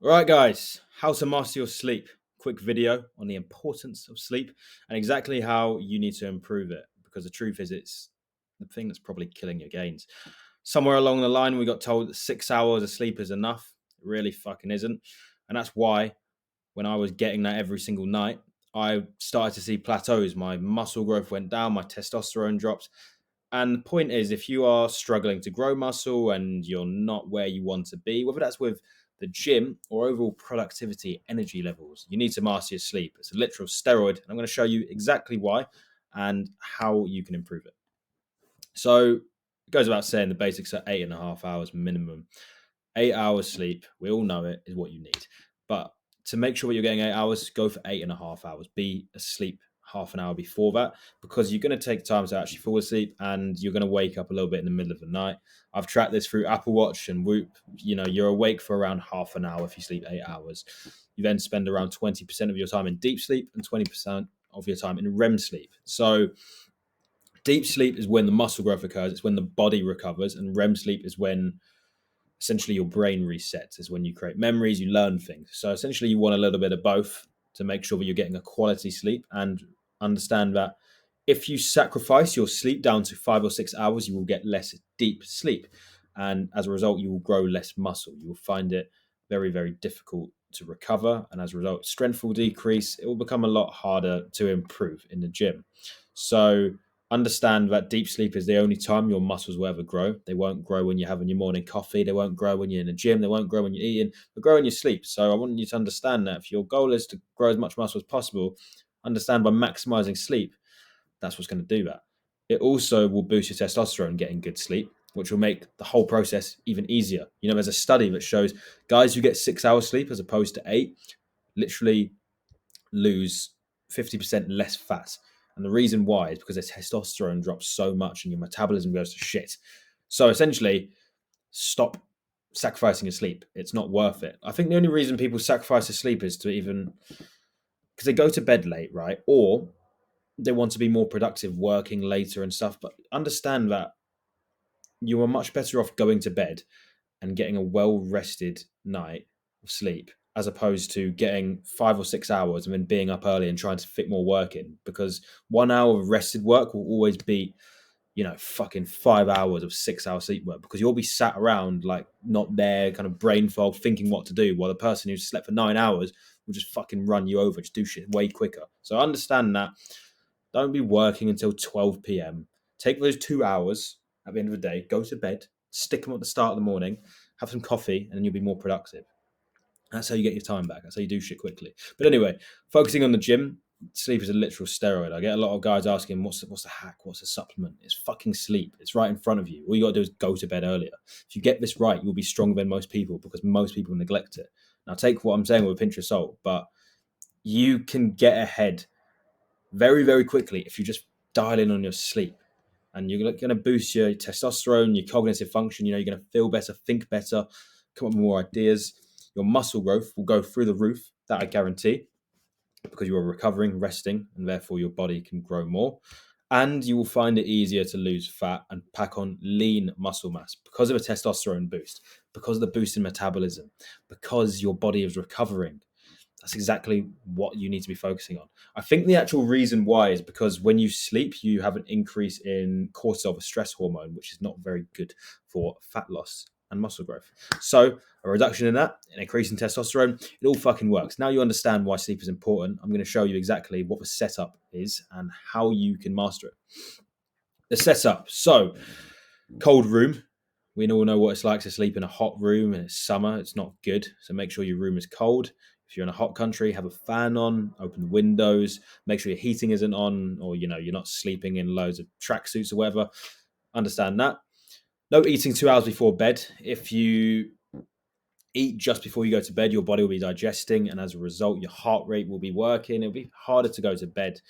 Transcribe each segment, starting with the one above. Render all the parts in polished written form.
All right, guys, how to master your sleep. Quick video on the importance of sleep and exactly how you need to improve it. Because the truth is, it's the thing that's probably killing your gains. Somewhere along the line, we got told that 6 hours of sleep is enough. It really fucking isn't. And that's why when I was getting that every single night, I started to see plateaus. My muscle growth went down, my testosterone dropped. And the point is, if you are struggling to grow muscle and you're not where you want to be, whether that's with the gym or overall productivity, energy levels, you need to master your sleep. It's a literal steroid. And I'm going to show you exactly why and how you can improve it. So it goes without saying the basics are 8.5 hours minimum. 8 hours sleep, we all know it, is what you need. But to make sure that you're getting 8 hours, go for 8.5 hours. Be asleep half an hour before that because you're going to take time to actually fall asleep and you're going to wake up a little bit in the middle of the night. I've tracked this through Apple Watch and Whoop. You know, you're awake for around half an hour if you sleep 8 hours. You then spend around 20% of your time in deep sleep and 20% of your time in REM sleep. So deep sleep is when the muscle growth occurs, it's when the body recovers, and REM sleep is when essentially your brain resets, is when you create memories, you learn things. So essentially you want a little bit of both to make sure that you're getting a quality sleep, and understand that if you sacrifice your sleep down to 5 or 6 hours, you will get less deep sleep. And as a result, you will grow less muscle. You will find it very, very difficult to recover. And as a result, strength will decrease. It will become a lot harder to improve in the gym. So understand that deep sleep is the only time your muscles will ever grow. They won't grow when you're having your morning coffee. They won't grow when you're in the gym. They won't grow when you're eating. They grow in your sleep. So I want you to understand that if your goal is to grow as much muscle as possible, understand by maximizing sleep, that's what's going to do that. It also will boost your testosterone getting good sleep, which will make the whole process even easier. You know, there's a study that shows guys who get 6 hours sleep as opposed to eight literally lose 50% less fat. And the reason why is because their testosterone drops so much and your metabolism goes to shit. So essentially, stop sacrificing your sleep. It's not worth it. I think the only reason people sacrifice their sleep is to even because they go to bed late, right? Or they want to be more productive working later and stuff. But understand that you are much better off going to bed and getting a well rested night of sleep as opposed to getting 5 or 6 hours and then being up early and trying to fit more work in, because 1 hour of rested work will always beat fucking 5 hours of 6 hour sleep work, because you'll be sat around like not there, kind of brain fog, thinking what to do, while the person who slept for 9 hours will just fucking run you over, just do shit way quicker. So understand that. Don't be working until 12 p.m. Take those 2 hours at the end of the day, go to bed, stick them at the start of the morning, have some coffee, and then you'll be more productive. That's how you get your time back. That's how you do shit quickly. But anyway, focusing on the gym, sleep is a literal steroid. I get a lot of guys asking, what's the hack? What's the supplement? It's fucking sleep. It's right in front of you. All you got to do is go to bed earlier. If you get this right, you'll be stronger than most people, because most people neglect it. Now, take what I'm saying with a pinch of salt, but you can get ahead very, very quickly if you just dial in on your sleep. And you're going to boost your testosterone, your cognitive function. You know, you're going to feel better, think better, come up with more ideas. Your muscle growth will go through the roof, that I guarantee, because you are recovering, resting, and therefore your body can grow more. And you will find it easier to lose fat and pack on lean muscle mass because of a testosterone boost, because of the boost in metabolism, because your body is recovering. That's exactly what you need to be focusing on. I think the actual reason why is because when you sleep, you have an increase in cortisol, a stress hormone, which is not very good for fat loss and muscle growth. So a reduction in that, an increase in testosterone, it all fucking works. Now you understand why sleep is important. I'm going to show you exactly what the setup is and how you can master it. The setup. So cold room. We all know what it's like to sleep in a hot room, and it's summer. It's not good. So make sure your room is cold. If you're in a hot country, have a fan on, open the windows, make sure your heating isn't on, or you're not sleeping in loads of tracksuits or whatever. Understand that. No eating 2 hours before bed. If you eat just before you go to bed, your body will be digesting, and as a result, your heart rate will be working. It'll be harder to go to bed,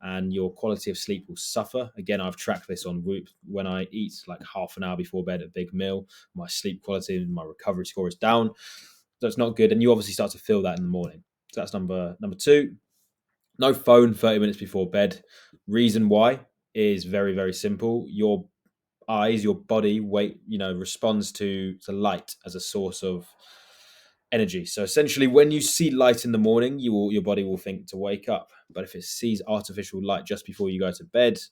and your quality of sleep will suffer. Again, I've tracked this on Whoop. When I eat like half an hour before bed, a big meal, my sleep quality and my recovery score is down. So it's not good. And you obviously start to feel that in the morning. So that's number two. No phone 30 minutes before bed. Reason why is very, very simple. Your eyes, your body responds to light as a source of energy. So essentially, when you see light in the morning, your body will think to wake up. But if it sees artificial light just before you go to bed, it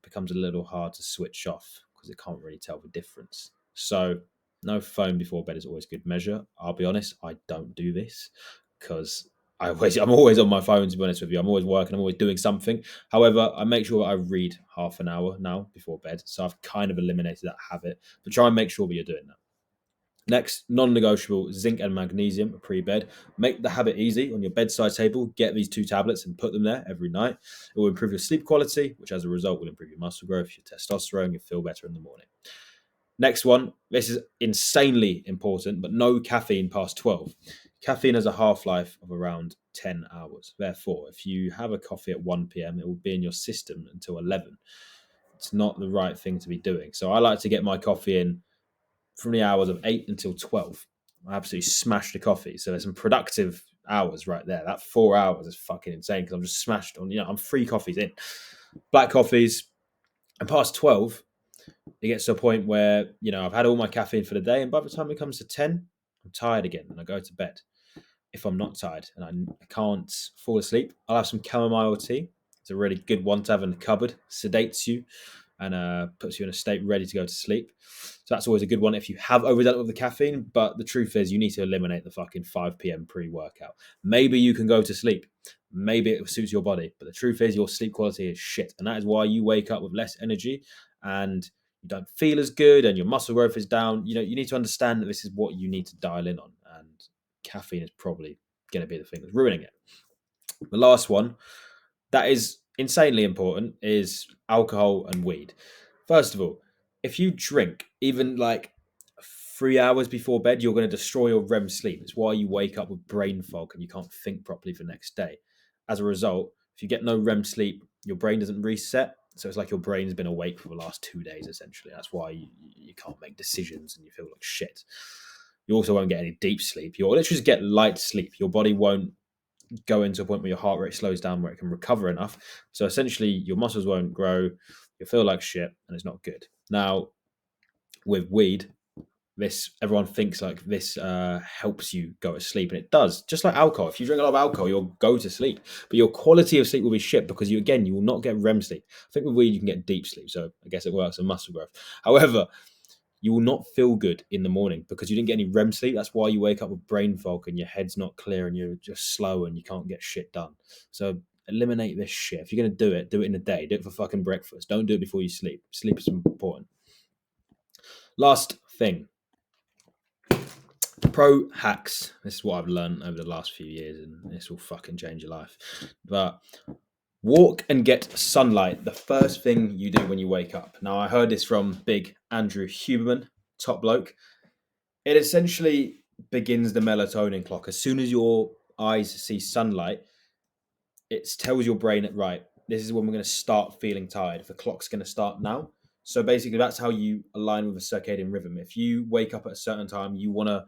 becomes a little hard to switch off because it can't really tell the difference. So no phone before bed is always good measure. I'll be honest, I don't do this because I'm always on my phone, to be honest with you. I'm always working, I'm always doing something. However, I make sure I read half an hour now before bed. So I've kind of eliminated that habit. But try and make sure that you're doing that. Next, non-negotiable, zinc and magnesium pre-bed. Make the habit easy on your bedside table. Get these 2 tablets and put them there every night. It will improve your sleep quality, which as a result will improve your muscle growth, your testosterone. You'll feel better in the morning. Next one, this is insanely important, but no caffeine past 12. Caffeine has a half-life of around 10 hours. Therefore, if you have a coffee at 1 p.m., it will be in your system until 11. It's not the right thing to be doing. So I like to get my coffee in from the hours of 8 until 12. I absolutely smashed the coffee. So there's some productive hours right there. That 4 hours is fucking insane because I'm just smashed on, I'm 3 coffees in. Black coffees, and past 12, it gets to a point where, I've had all my caffeine for the day, and by the time it comes to 10, I'm tired again and I go to bed. If I'm not tired and I can't fall asleep, I'll have some chamomile tea. It's a really good one to have in the cupboard. Sedates you and puts you in a state ready to go to sleep. So that's always a good one if you have overdone it with the caffeine. But the truth is, you need to eliminate the fucking 5 p.m. pre-workout. Maybe you can go to sleep. Maybe it suits your body. But the truth is, your sleep quality is shit. And that is why you wake up with less energy and you don't feel as good and your muscle growth is down. You need to understand that this is what you need to dial in on. And caffeine is probably going to be the thing that's ruining it. The last one that is insanely important is alcohol and weed. First of all, if you drink even like 3 hours before bed, you're going to destroy your REM sleep. It's why you wake up with brain fog and you can't think properly for the next day. As a result, if you get no REM sleep, your brain doesn't reset. So it's like your brain's been awake for the last 2 days, essentially. That's why you can't make decisions and you feel like shit. You also won't get any deep sleep. You'll literally just get light sleep. Your body won't go into a point where your heart rate slows down where it can recover enough. So essentially your muscles won't grow, you'll feel like shit, and it's not good. Now, with weed, everyone thinks like this helps you go to sleep, and it does. Just like alcohol. If you drink a lot of alcohol, you'll go to sleep. But your quality of sleep will be shit because you will not get REM sleep. I think with weed you can get deep sleep, so I guess it works on muscle growth. However, you will not feel good in the morning because you didn't get any REM sleep. That's why you wake up with brain fog and your head's not clear and you're just slow and you can't get shit done. So eliminate this shit. If you're going to do it in the day. Do it for fucking breakfast. Don't do it before you sleep. Sleep is important. Last thing. Pro hacks. This is what I've learned over the last few years and this will fucking change your life. But walk and get sunlight. The first thing you do when you wake up. Now, I heard this from big Andrew Huberman, top bloke. It essentially begins the melatonin clock. As soon as your eyes see sunlight, it tells your brain that, right, this is when we're going to start feeling tired. The clock's going to start now. So basically, that's how you align with a circadian rhythm. If you wake up at a certain time, you want to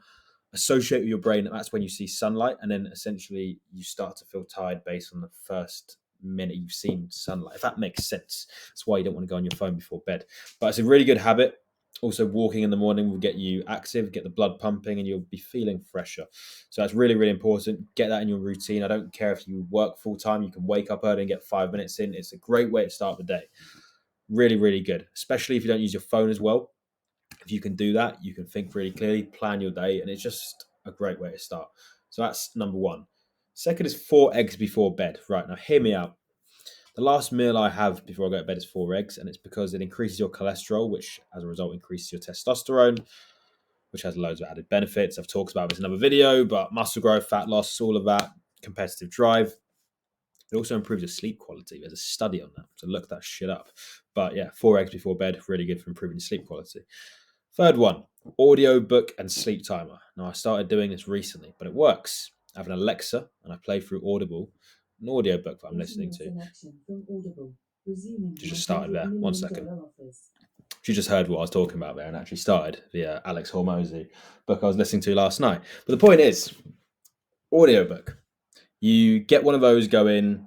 associate with your brain that that's when you see sunlight. And then essentially, you start to feel tired based on the first minute you've seen sunlight, if that makes sense. That's why you don't want to go on your phone before bed. But it's a really good habit. Also, walking in the morning will get you active, get the blood pumping, and you'll be feeling fresher. So that's really, really important. Get that in your routine. I don't care if you work full time, you can wake up early and get 5 minutes in. It's a great way to start the day. Really, really good, especially if you don't use your phone as well. If you can do that, you can think really clearly, plan your day, and it's just a great way to start. So that's number one. Second is 4 eggs before bed. Right, now hear me out. The last meal I have before I go to bed is 4 eggs, and it's because it increases your cholesterol, which as a result increases your testosterone, which has loads of added benefits. I've talked about this in another video, but muscle growth, fat loss, all of that, competitive drive. It also improves your sleep quality. There's a study on that, so look that shit up. But yeah, 4 eggs before bed, really good for improving sleep quality. Third one, audio book and sleep timer. Now, I started doing this recently, but it works. I have an Alexa, and I play through Audible, an audio book that I'm listening to. She just started there. 1 second. She just heard what I was talking about there and actually started the Alex Hormozy book I was listening to last night. But the point is, audiobook. You get one of those going,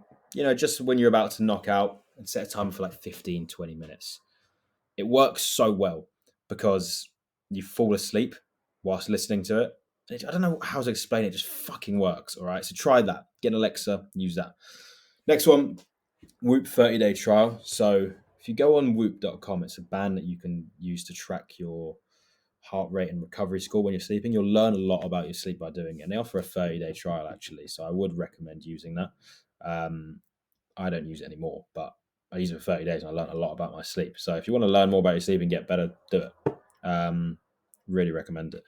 just when you're about to knock out and set a timer for like 15, 20 minutes. It works so well because you fall asleep whilst listening to it. I don't know how to explain it. It just fucking works. All right. So try that. Get an Alexa, use that. Next one, Whoop 30-day trial. So if you go on whoop.com, it's a band that you can use to track your heart rate and recovery score when you're sleeping. You'll learn a lot about your sleep by doing it. And they offer a 30-day trial, actually. So I would recommend using that. I don't use it anymore, but I use it for 30 days and I learned a lot about my sleep. So if you want to learn more about your sleep and get better, do it. Really recommend it.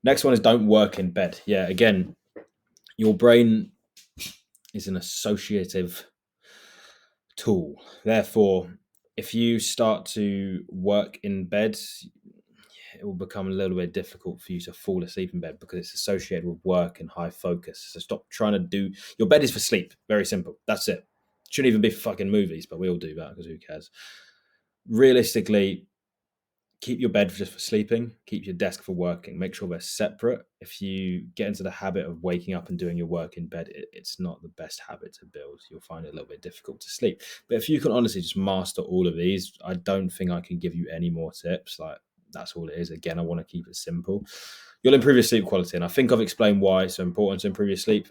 Next one is don't work in bed. Yeah, again, your brain is an associative tool. Therefore, if you start to work in bed, it will become a little bit difficult for you to fall asleep in bed because it's associated with work and high focus. So stop trying to do your bed is for sleep. Very simple. That's it. Shouldn't even be for fucking movies, but we all do that because who cares? Realistically, keep your bed just for sleeping, keep your desk for working, make sure they're separate. If you get into the habit of waking up and doing your work in bed, it's not the best habit to build. You'll find it a little bit difficult to sleep. But if you can honestly just master all of these, I don't think I can give you any more tips. Like, that's all it is. Again, I want to keep it simple. You'll improve your sleep quality. And I think I've explained why it's so important to improve your sleep.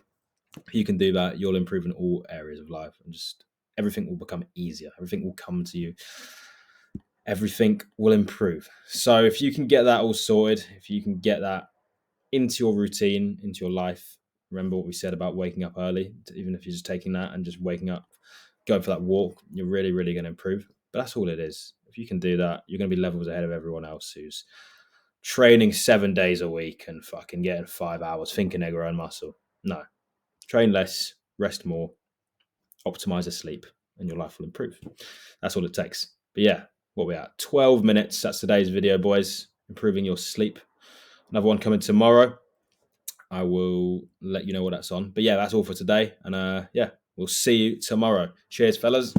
If you can do that, you'll improve in all areas of life and just everything will become easier. Everything will come to you. Everything will improve. So if you can get that all sorted, if you can get that into your routine, into your life, remember what we said about waking up early, even if you're just taking that and just waking up, going for that walk, you're really, really going to improve. But that's all it is. If you can do that, you're going to be levels ahead of everyone else who's training 7 days a week and fucking getting 5 hours thinking they're growing muscle. No. Train less, rest more, optimize your sleep, and your life will improve. That's all it takes. But yeah, what we at? 12 minutes. That's today's video, boys. Improving your sleep. Another one coming tomorrow. I will let you know what that's on. But yeah, that's all for today. And yeah, we'll see you tomorrow. Cheers, fellas.